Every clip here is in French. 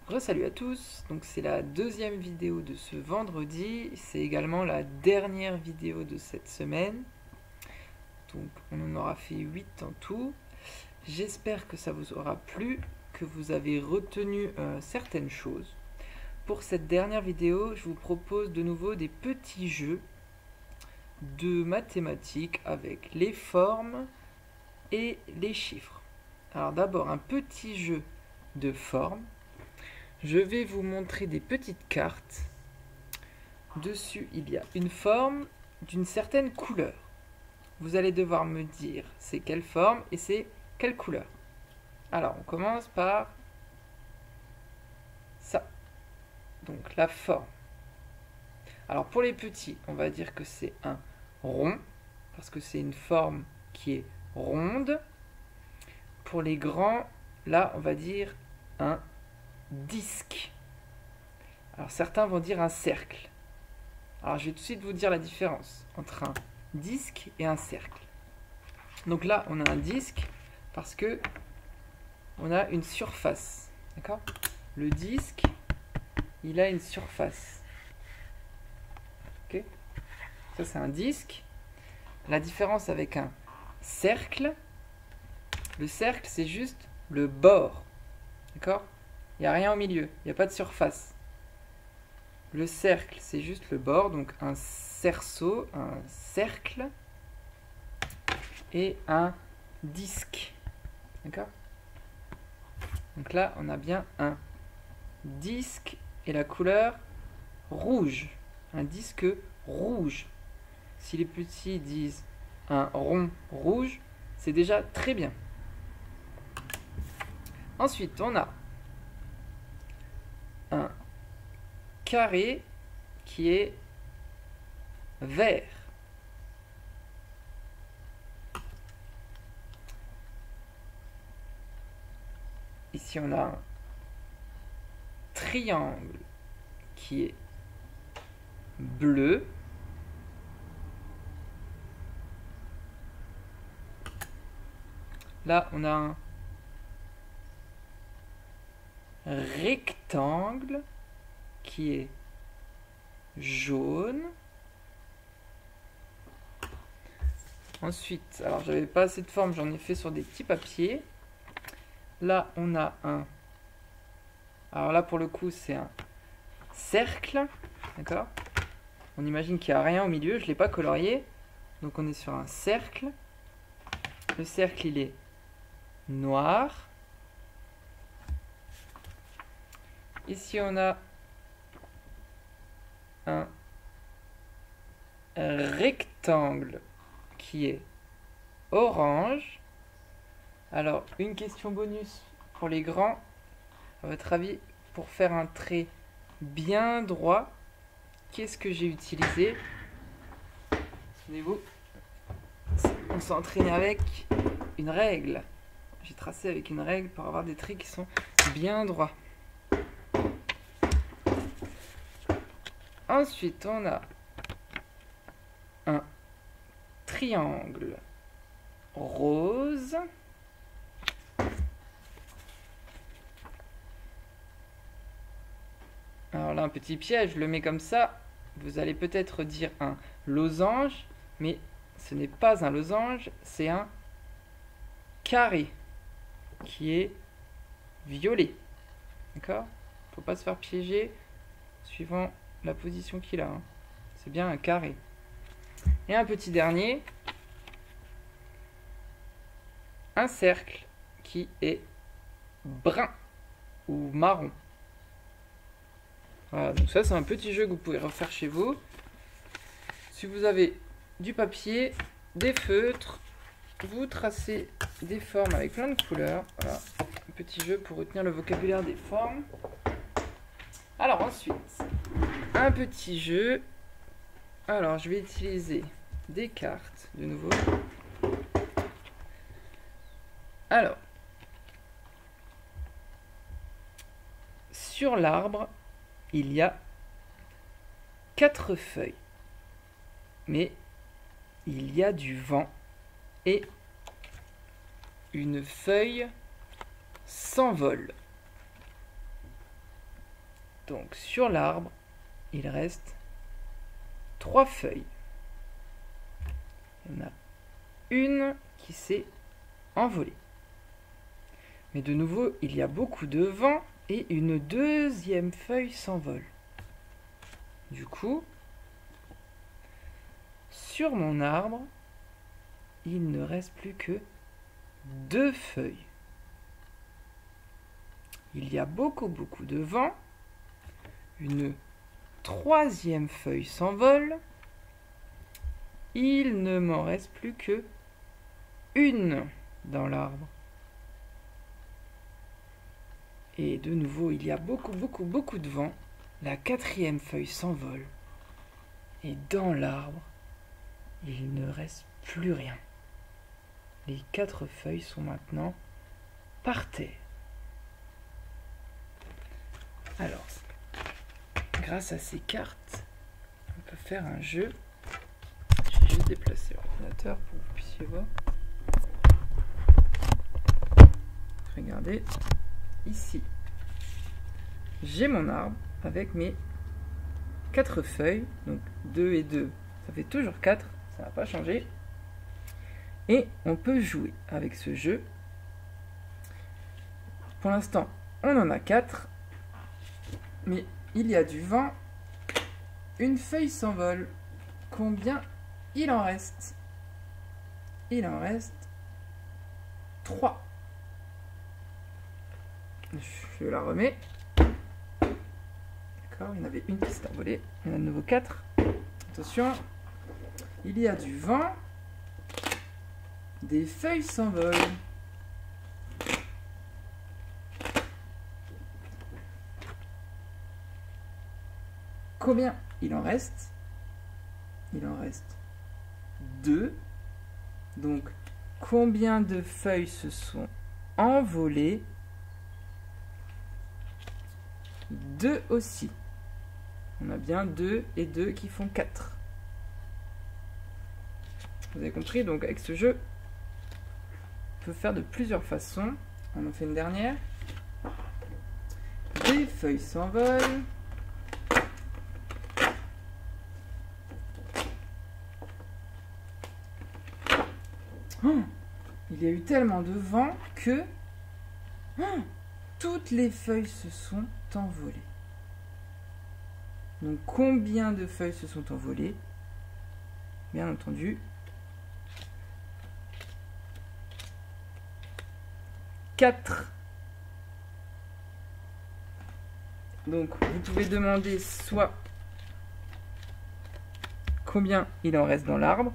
Salut à tous, donc c'est la deuxième vidéo de ce vendredi, c'est également la dernière vidéo de cette semaine, donc on en aura fait 8 en tout. J'espère que ça vous aura plu, que vous avez retenu certaines choses. Pour cette dernière vidéo, je vous propose de nouveau des petits jeux de mathématiques avec les formes et les chiffres. Alors d'abord un petit jeu de formes. Je vais vous montrer des petites cartes. Dessus, il y a une forme d'une certaine couleur. Vous allez devoir me dire c'est quelle forme et c'est quelle couleur. Alors, on commence par ça. Donc, la forme. Alors, pour les petits, on va dire que c'est un rond, parce que c'est une forme qui est ronde. Pour les grands, là, on va dire un disque. Alors, certains vont dire un cercle. Alors, je vais tout de suite vous dire la différence entre un disque et un cercle. Donc là, on a un disque parce que on a une surface. D'accord ? Le disque, il a une surface. Ok ? Ça, c'est un disque. La différence avec un cercle, le cercle, c'est juste le bord. D'accord ? Il n'y a rien au milieu. Il n'y a pas de surface. Le cercle, c'est juste le bord. Donc un cerceau, un cercle et un disque. D'accord ? Donc là, on a bien un disque et la couleur rouge. Un disque rouge. Si les petits disent un rond rouge, c'est déjà très bien. Ensuite, on a un carré qui est vert. Ici, on a un triangle qui est bleu. Là, on a un rectangle qui est jaune. Ensuite, alors j'avais pas assez de forme, j'en ai fait sur des petits papiers. Là, on a un... Alors là, pour le coup, c'est un cercle. D'accord ? On imagine qu'il n'y a rien au milieu, je ne l'ai pas colorié. Donc on est sur un cercle. Le cercle, il est noir. Ici, on a un rectangle qui est orange. Alors, une question bonus pour les grands. À votre avis, pour faire un trait bien droit, qu'est-ce que j'ai utilisé ? Souvenez-vous, on s'est entraîné avec une règle. J'ai tracé avec une règle pour avoir des traits qui sont bien droits. Ensuite, on a un triangle rose. Alors là, un petit piège, je le mets comme ça. Vous allez peut-être dire un losange, mais ce n'est pas un losange, c'est un carré qui est violet. D'accord ? Il ne faut pas se faire piéger suivant la position qu'il a. C'est bien un carré. Et un petit dernier, un cercle qui est brun ou marron. Voilà, donc ça c'est un petit jeu que vous pouvez refaire chez vous. Si vous avez du papier, des feutres, vous tracez des formes avec plein de couleurs. Voilà, un petit jeu pour retenir le vocabulaire des formes. Alors ensuite, un petit jeu. Alors je vais utiliser des cartes de nouveau. Alors, sur l'arbre, il y a 4 feuilles. Mais il y a du vent et une feuille s'envole. Donc sur l'arbre, il reste 3 feuilles. Il y en a une qui s'est envolée. Mais de nouveau, il y a beaucoup de vent et une deuxième feuille s'envole. Du coup, sur mon arbre, il ne reste plus que 2 feuilles. Il y a beaucoup de vent. Une troisième feuille s'envole. Il ne m'en reste plus que une dans l'arbre. Et de nouveau, il y a beaucoup de vent. La quatrième feuille s'envole. Et dans l'arbre, il ne reste plus rien. Les 4 feuilles sont maintenant par terre. Alors, grâce à ces cartes, on peut faire un jeu. Je vais juste déplacer l'ordinateur pour que vous puissiez voir. Regardez, ici, j'ai mon arbre avec mes 4 feuilles. Donc 2 et 2, ça fait toujours 4, ça n'a pas changé. Et on peut jouer avec ce jeu. Pour l'instant, on en a 4. Mais il y a du vent. Une feuille s'envole. Combien il en reste? Il en reste 3. Je la remets. D'accord, il y en avait une qui s'est envolée. Il y en a de nouveau 4. Attention. Il y a du vent. Des feuilles s'envolent. Combien il en reste? Il en reste 2. Donc, combien de feuilles se sont envolées? 2 aussi. On a bien 2 et 2 qui font 4. Vous avez compris? Donc, avec ce jeu, on peut faire de plusieurs façons. On en fait une dernière. Des feuilles s'envolent. Oh, il y a eu tellement de vent que toutes les feuilles se sont envolées. Donc combien de feuilles se sont envolées? Bien entendu, 4. Donc vous pouvez demander soit combien il en reste dans l'arbre,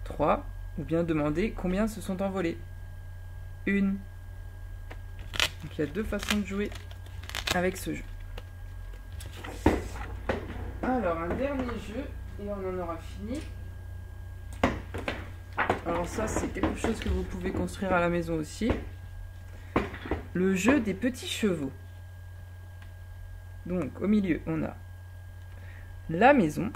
3, ou bien demander combien se sont envolés, 1. Donc il y a 2 façons de jouer avec ce jeu. Alors un dernier jeu et on en aura fini. Alors ça c'est quelque chose que vous pouvez construire à la maison aussi. Le jeu des petits chevaux. Donc au milieu on a la maison.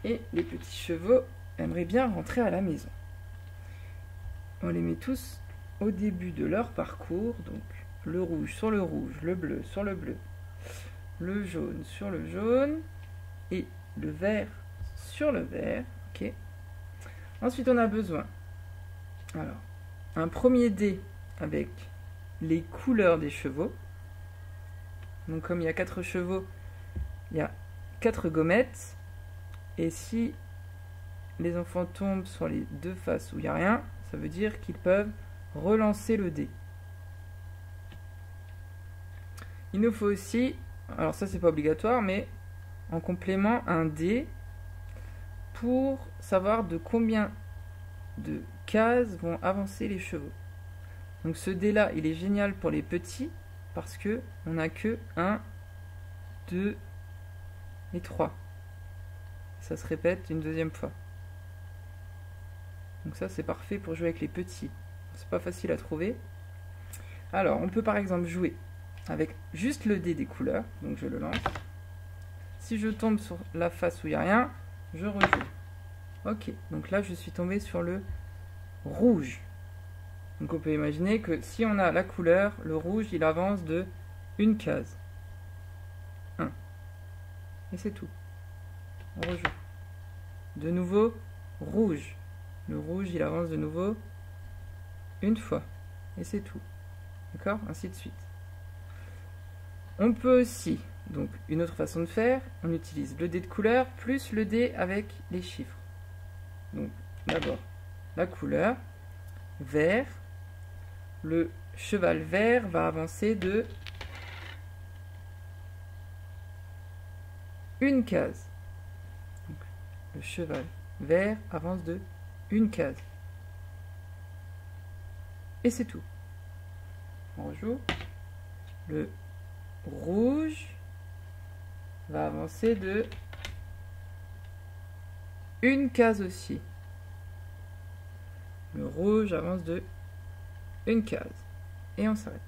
Et les petits chevaux aimeraient bien rentrer à la maison. On les met tous au début de leur parcours. Donc le rouge sur le rouge, le bleu sur le bleu, le jaune sur le jaune et le vert sur le vert. Ok. Ensuite on a besoin un premier dé avec les couleurs des chevaux. Donc comme il y a 4 chevaux, il y a 4 gommettes. Et si les enfants tombent sur les 2 faces où il n'y a rien, ça veut dire qu'ils peuvent relancer le dé. Il nous faut aussi, alors ça c'est pas obligatoire, mais en complément un dé pour savoir de combien de cases vont avancer les chevaux. Donc ce dé là, il est génial pour les petits parce que on n'a que 1, 2 et 3. Ça se répète une deuxième fois. Donc ça c'est parfait pour jouer avec les petits. C'est pas facile à trouver. Alors on peut par exemple jouer avec juste le dé des couleurs. Donc je le lance. Si je tombe sur la face où il n'y a rien, je rejoue. Ok, donc là je suis tombé sur le rouge. Donc on peut imaginer que si on a la couleur, le rouge il avance de une case. 1. Et c'est tout. On rejoue. De nouveau, rouge. Le rouge, il avance de nouveau une fois. Et c'est tout. D'accord? Ainsi de suite. On peut aussi, donc une autre façon de faire, on utilise le dé de couleur plus le dé avec les chiffres. Donc d'abord la couleur, vert. Le cheval vert va avancer de une case. Donc, le cheval vert avance de une case. Et c'est tout. On rejoue. Le rouge va avancer de une case aussi. Le rouge avance de une case. Et on s'arrête.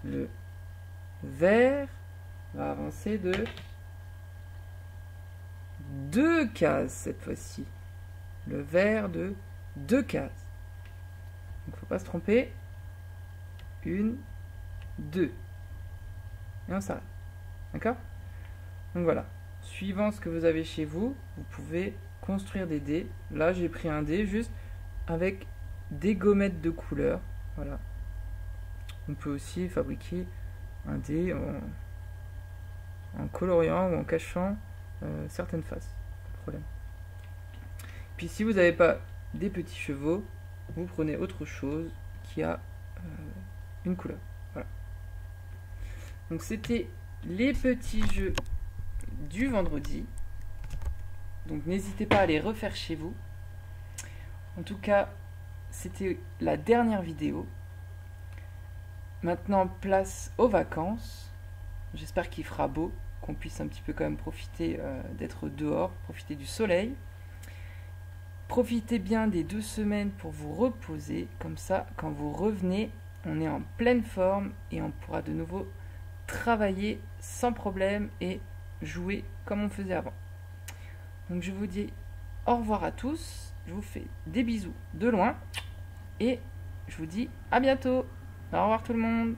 Le vert va avancer de deux cases cette fois-ci. Le vert de deux cases. Donc il ne faut pas se tromper. Une, deux. Et on s'arrête. D'accord? Donc voilà. Suivant ce que vous avez chez vous, vous pouvez construire des dés. Là, j'ai pris un dé juste avec des gommettes de couleur. Voilà. On peut aussi fabriquer un dé en coloriant ou en cachant certaines faces. Pas de problème. Puis si vous n'avez pas des petits chevaux, vous prenez autre chose qui a une couleur. Voilà. Donc c'était les petits jeux du vendredi. Donc n'hésitez pas à les refaire chez vous. En tout cas, c'était la dernière vidéo. Maintenant, place aux vacances. J'espère qu'il fera beau, qu'on puisse un petit peu quand même profiter d'être dehors, profiter du soleil. Profitez bien des 2 semaines pour vous reposer. Comme ça, quand vous revenez, on est en pleine forme et on pourra de nouveau travailler sans problème et jouer comme on faisait avant. Donc je vous dis au revoir à tous. Je vous fais des bisous de loin. Et je vous dis à bientôt. Au revoir tout le monde.